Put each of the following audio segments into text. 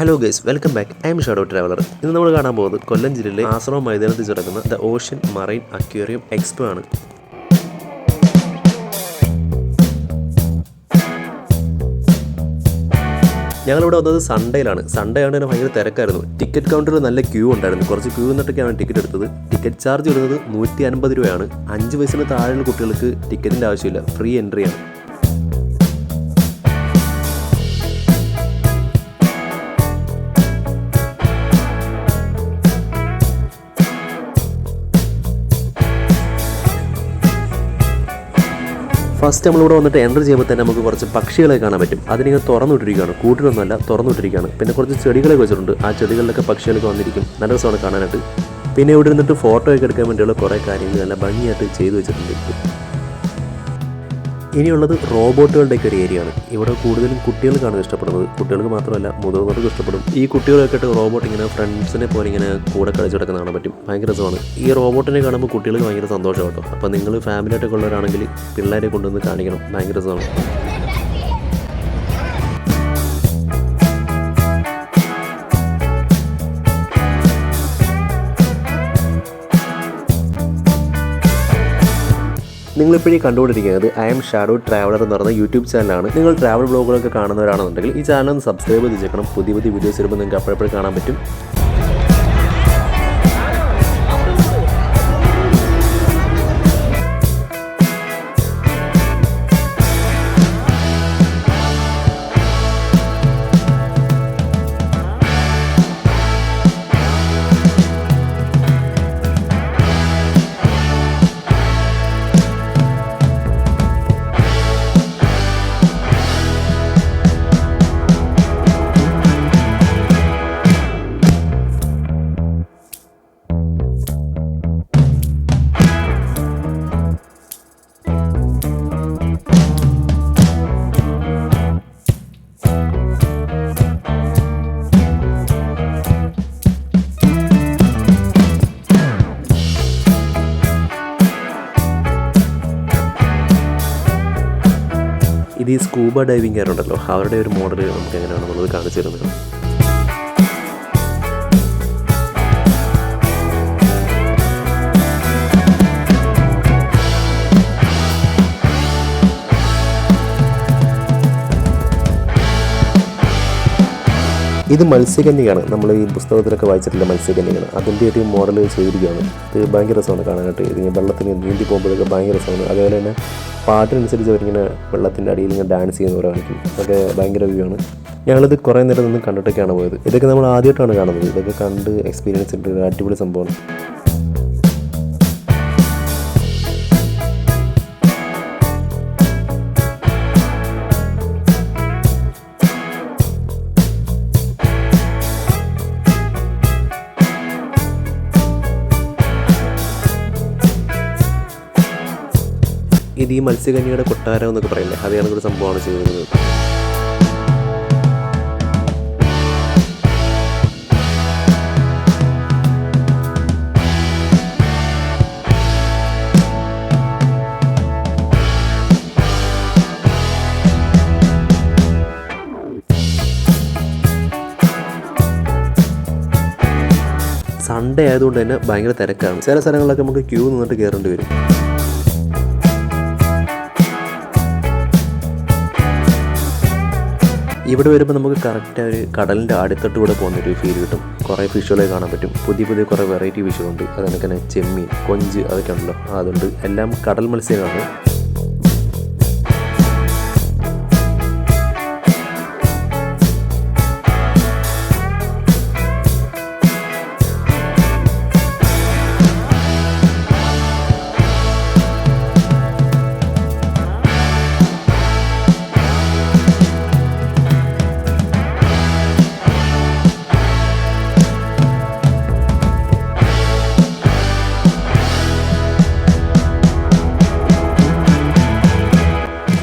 Hello guys, welcome back. I M shadow traveller. ഇന്ന് നമ്മൾ കാണാൻ പോകുന്നത് കൊല്ലം ജില്ലയിലെ ആശ്രമം മൈതാനത്തിൽ നടക്കുന്ന the ocean marine aquarium expo ആണ്. ഞങ്ങളിവിടെ വന്നത് സൺഡേയിലാണ്. സൺഡേ ആണ് തന്നെ ഭയങ്കര തിരക്കായിരുന്നു. ടിക്കറ്റ് കൗണ്ടറിൽ നല്ല ക്യൂ ഉണ്ടായിരുന്നു. കുറച്ച് ക്യൂ നിന്നിട്ടൊക്കെയാണ് ടിക്കറ്റ് എടുത്തത്. ടിക്കറ്റ് ചാർജ് വരുന്നത് 150 രൂപയാണ്. 5 വയസ്സിന് താഴെയുള്ള കുട്ടികൾക്ക് ടിക്കറ്റിൻ്റെ ആവശ്യമില്ല, ഫ്രീ എൻട്രിയാണ്. ഫസ്റ്റ് നമ്മളിവിടെ വന്നിട്ട് എൻ്റർ ചെയ്യുമ്പോൾ തന്നെ നമുക്ക് കുറച്ച് പക്ഷികളെ കാണാൻ പറ്റും. അതിനിങ്ങനെ തുറന്നുവിട്ടിരിക്കുകയാണ്, കൂട്ടിലൊന്നുമല്ല, തുറന്നുവിട്ടിരിക്കുകയാണ്. പിന്നെ കുറച്ച് ചെടികളൊക്കെ വെച്ചിട്ടുണ്ട്. ആ ചെടികളിലൊക്കെ പക്ഷികളൊക്കെ വന്നിരിക്കും. നല്ല രസമാണ് കാണാനായിട്ട്. പിന്നെ ഇവിടെ ഇരുന്നിട്ട് ഫോട്ടോ ഒക്കെ എടുക്കാൻ വേണ്ടിയുള്ള കുറേ കാര്യങ്ങൾ നല്ല ഭംഗിയായിട്ട് ചെയ്തു വെച്ചിട്ടുണ്ട്. ഇനിയുള്ളത് റോബോട്ടുകളുടെയൊക്കെ ഒരു ഏരിയ ആണ്. ഇവിടെ കൂടുതലും കുട്ടികൾക്കാണ് ഇഷ്ടപ്പെടുന്നത്. കുട്ടികൾക്ക് മാത്രമല്ല, മുതിർന്നവർക്ക് ഇഷ്ടപ്പെടും. ഈ കുട്ടികളൊക്കെ ആയിട്ട് റോബോട്ട് ഇങ്ങനെ ഫ്രണ്ട്സിനെ പോലെ ഇങ്ങനെ കൂടെ കളിച്ച് കിടക്കുന്ന കാണാൻ പറ്റും. ഭയങ്കര രസമാണ്. ഈ റോബോട്ടിനെ കാണുമ്പോൾ കുട്ടികൾക്ക് ഭയങ്കര സന്തോഷം കേട്ടോ. അപ്പോൾ നിങ്ങൾ ഫാമിലിയായിട്ടൊക്കെ ഉള്ളവരാണെങ്കിൽ പിള്ളേരെ കൊണ്ടുവന്ന് കാണിക്കണം. ഭയങ്കര രസമാണ്. നിങ്ങളിപ്പോഴേ കണ്ടുകൊണ്ടിരിക്കുന്നത് ഐ എം ഷാഡോ ട്രാവലർ എന്ന് പറയുന്ന യൂട്യൂബ് ചാനലാണ്. നിങ്ങൾ ട്രാവൽ ബ്ലോഗുകളൊക്കെ കാണുന്നവരാണെന്നുണ്ടെങ്കിൽ ഈ ചാനൽ ഒന്ന് സബ്സ്ക്രൈബ് ചെയ്ത് വെക്കണം. പുതിയ വീഡിയോസ് വരുമ്പോൾ നിങ്ങൾക്ക് അപ്പോഴപ്പോഴും കാണാൻ പറ്റും. ഇത് ഈ സ്കൂബ ഡൈവിംഗ് കാരുണ്ടല്ലോ, അവരുടെ ഒരു മോഡൽ നമുക്ക് എങ്ങനെയാണെന്നുള്ളത് കാണിച്ചു തരുന്നത്. ഇത് മത്സ്യകന്യകയാണ്. നമ്മൾ ഈ പുസ്തകത്തിലൊക്കെ വായിച്ചിട്ടുള്ള മത്സ്യകന്യകയാണ്. അതിൻ്റെ ഒരു മോഡൽ ചെയ്തിരിക്കുകയാണ്. ഇത് ഭയങ്കര രസമാണ് കാണാനായിട്ട്. ഇത് വെള്ളത്തിന് നീന്തി പോകുമ്പോഴൊക്കെ ഭയങ്കര രസമാണ്. അതുപോലെ തന്നെ പാട്ടിനനുസരിച്ച് അവരിങ്ങനെ വെള്ളത്തിൻ്റെ അടിയിൽ ഇങ്ങനെ ഡാൻസ് ചെയ്യുന്നവരെ കാണിക്കും. അതൊക്കെ ഭയങ്കര വ്യൂ ആണ്. ഞങ്ങളിത് കുറേ നേരം നിന്ന് കണ്ടിട്ടൊക്കെയാണ് പോയത്. ഇതൊക്കെ നമ്മൾ ആദ്യമായിട്ടാണ് കാണുന്നത്. ഇതൊക്കെ കണ്ട് എക്സ്പീരിയൻസ് ഉണ്ട്. അടിപൊളി സംഭവമാണ്. ഇത് ഈ മത്സ്യകന്യയുടെ കൊട്ടാരം എന്നൊക്കെ പറയില്ലേ, അതേ കണക്കൊരു സംഭവമാണ് ചെയ്തിരുന്നത്. സൺഡേ ആയതുകൊണ്ട് തന്നെ ഭയങ്കര തിരക്കാണ്. ചില സ്ഥലങ്ങളിലൊക്കെ നമുക്ക് ക്യൂ നിന്നിട്ട് കയറേണ്ടി വരും. ഇവിടെ വരുമ്പോൾ നമുക്ക് കറക്റ്റ് ഒരു കടലിൻ്റെ അടിത്തട്ടുകൂടെ പോകുന്നൊരു ഫീൽ കിട്ടും. കുറേ ഫിഷുകളെ കാണാൻ പറ്റും. പുതിയ കുറേ വെറൈറ്റി ഫിഷുകളുണ്ട്. അതുകൊണ്ട് തന്നെ ചെമ്മീൻ, കൊഞ്ച് അതൊക്കെ ഉണ്ടല്ലോ, അതുണ്ട്. എല്ലാം കടൽ മത്സ്യങ്ങളാണ്.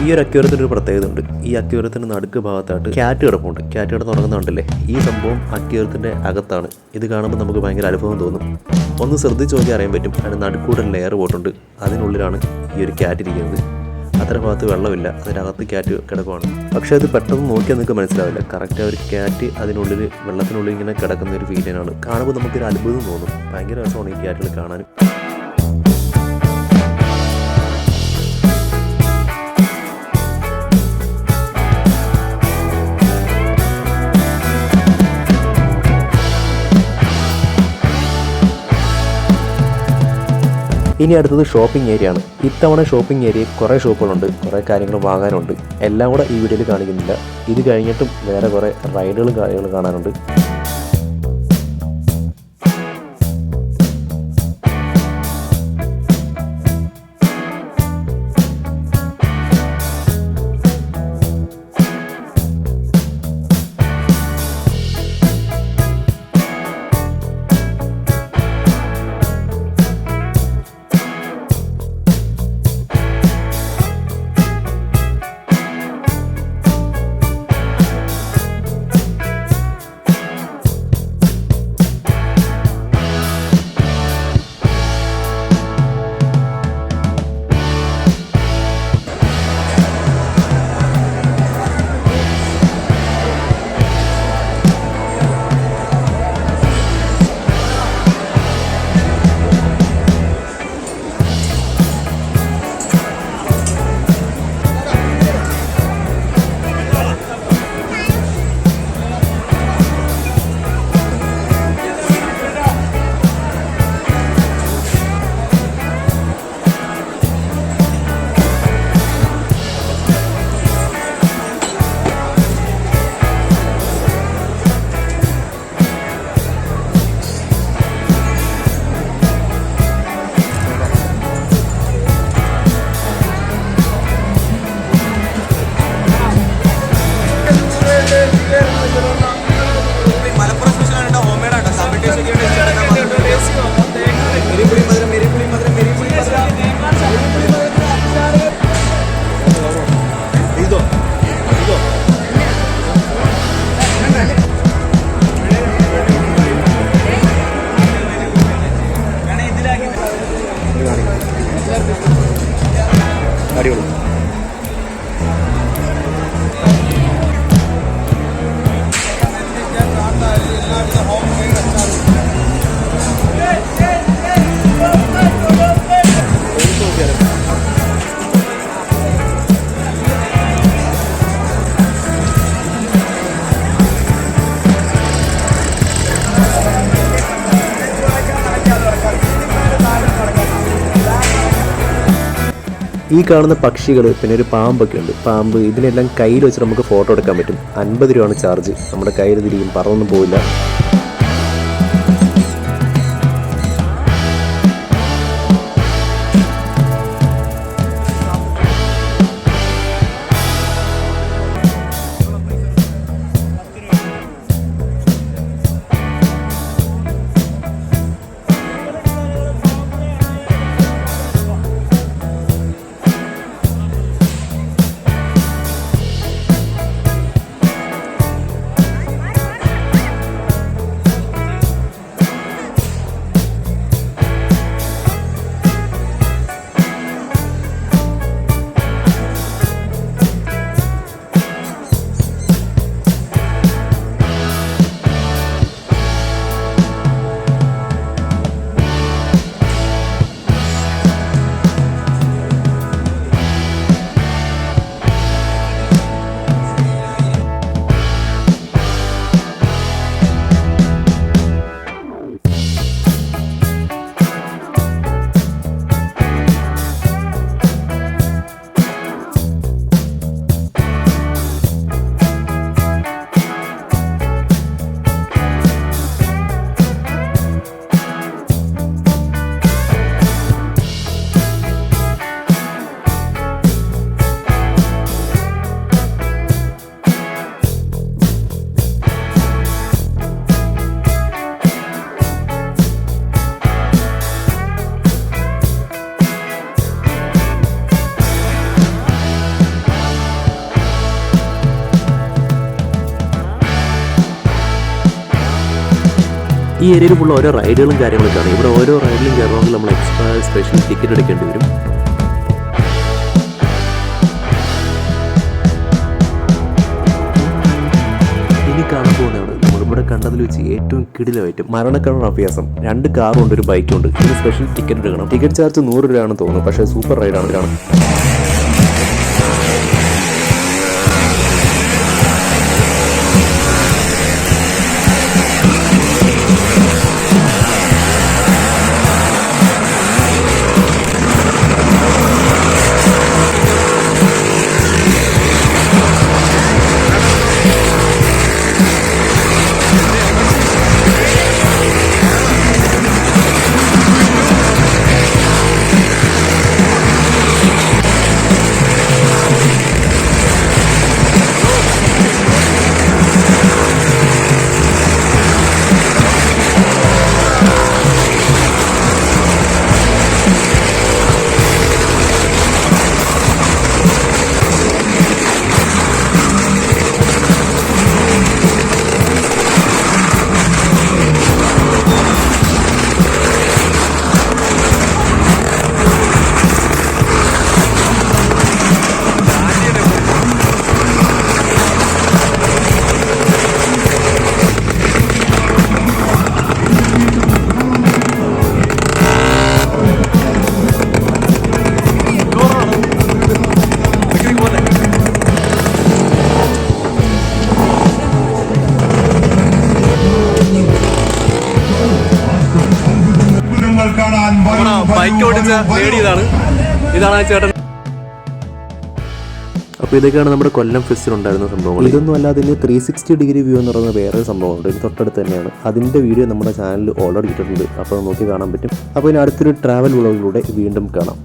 ഈ ഒരു അക്വേറിയത്തിൻ്റെ ഒരു പ്രത്യേകത ഉണ്ട്. ഈ അക്വേറിയത്തിൻ്റെ നടുക്ക് ഭാഗത്തായിട്ട് ക്യാറ്റ് കിടപ്പുണ്ട്. ക്യാറ്റ് കിടന്ന് തുടങ്ങുന്നുണ്ടല്ലേ. ഈ സംഭവം അക്വേറിയത്തിൻ്റെ അകത്താണ്. ഇത് കാണുമ്പോൾ നമുക്ക് ഭയങ്കര അനുഭവം തോന്നും. ഒന്ന് ശ്രദ്ധിച്ച് നോക്കി അറിയാൻ പറ്റും. അതിന് നടുക്കൂടെ ലെയർ പോയിട്ടുണ്ട്. അതിനുള്ളിലാണ് ഈ ഒരു ക്യാറ്റ് ഇരിക്കുന്നത്. അത്ര ഭാഗത്ത് വെള്ളമില്ല, അതിനകത്ത് ക്യാറ്റ് കിടക്കുവാണ്. പക്ഷേ അത് പെട്ടെന്ന് നോക്കിയാൽ നിങ്ങൾക്ക് മനസ്സിലാവില്ല. കറക്റ്റ് ഒരു ക്യാറ്റ് അതിനുള്ളിൽ വെള്ളത്തിനുള്ളിൽ ഇങ്ങനെ കിടക്കുന്ന ഒരു ഫീലിനാണ്. കാണുമ്പോൾ നമുക്കൊരു അത്ഭുതം തോന്നും. ഭയങ്കര രസമാണ് ഈ ക്യാറ്റുകൾ കാണാനും. ഇനി അടുത്തത് ഷോപ്പിംഗ് ഏരിയ ആണ്. ഇത്തവണ ഷോപ്പിംഗ് ഏരിയ കുറേ ഷോപ്പുകളുണ്ട്, കുറേ കാര്യങ്ങൾ വാങ്ങാനുണ്ട്. എല്ലാം കൂടെ ഈ വീഡിയോയിൽ കാണിക്കുന്നില്ല. ഇത് കഴിഞ്ഞിട്ടും വേറെ കുറേ റൈഡുകളും കാര്യങ്ങളും കാണാനുണ്ട്. അടിപൊളി. ഈ കാണുന്ന പക്ഷികൾ, പിന്നെ ഒരു പാമ്പൊക്കെ ഉണ്ട്. പാമ്പ്, ഇതിനെല്ലാം കയ്യിൽ വെച്ച് നമുക്ക് ഫോട്ടോ എടുക്കാൻ പറ്റും. 50 രൂപയാണ് ചാർജ്. നമ്മുടെ കയ്യിൽ തിരിക്കും, പറന്നൊന്നും പോവില്ല. ഈ ഏരിയയിൽ ഫുൾ ഓരോ റൈഡുകളും കാര്യങ്ങളൊക്കെയാണ്. ഇവിടെ ഓരോ റൈഡിലും കയറണമെങ്കിൽ നമ്മൾ എക്സ്ട്രാ സ്പെഷ്യൽ ടിക്കറ്റ് എടുക്കേണ്ടി വരും. അതിൽ വെച്ച് ഏറ്റവും കിടിലമായിട്ട് മരണക്കണ അഭ്യാസം 2 കാറും ഉണ്ട്, ഒരു ബൈക്കും ഉണ്ട്. ഇതിന് സ്പെഷ്യൽ ടിക്കറ്റ് എടുക്കണം. ടിക്കറ്റ് ചാർജ് 100 രൂപയാണെന്ന് തോന്നുന്നു. പക്ഷേ സൂപ്പർ റൈഡാണ്. ബൈക്ക് ഓടിച്ച നേടിയതാണ്. ഇതാണ് ആ ചേട്ടൻ. അപ്പോൾ ഇതൊക്കെയാണ് നമ്മുടെ കൊല്ലം ഫെസ്റ്റിലുണ്ടായിരുന്ന സംഭവങ്ങൾ. ഇതൊന്നും അല്ലാതെ 360 ഡിഗ്രി വ്യൂ എന്ന് പറയുന്ന വേറെ സംഭവമുണ്ട്. ഇത് തൊട്ടടുത്ത് തന്നെയാണ്. അതിൻ്റെ വീഡിയോ നമ്മുടെ ചാനലിൽ ഓൾറെഡി ഇട്ടിട്ടുണ്ട്. അപ്പോൾ നോക്കി കാണാൻ പറ്റും. അപ്പോൾ ഇനി അടുത്തൊരു ട്രാവൽ വ്ളോഗിലൂടെ വീണ്ടും കാണാം.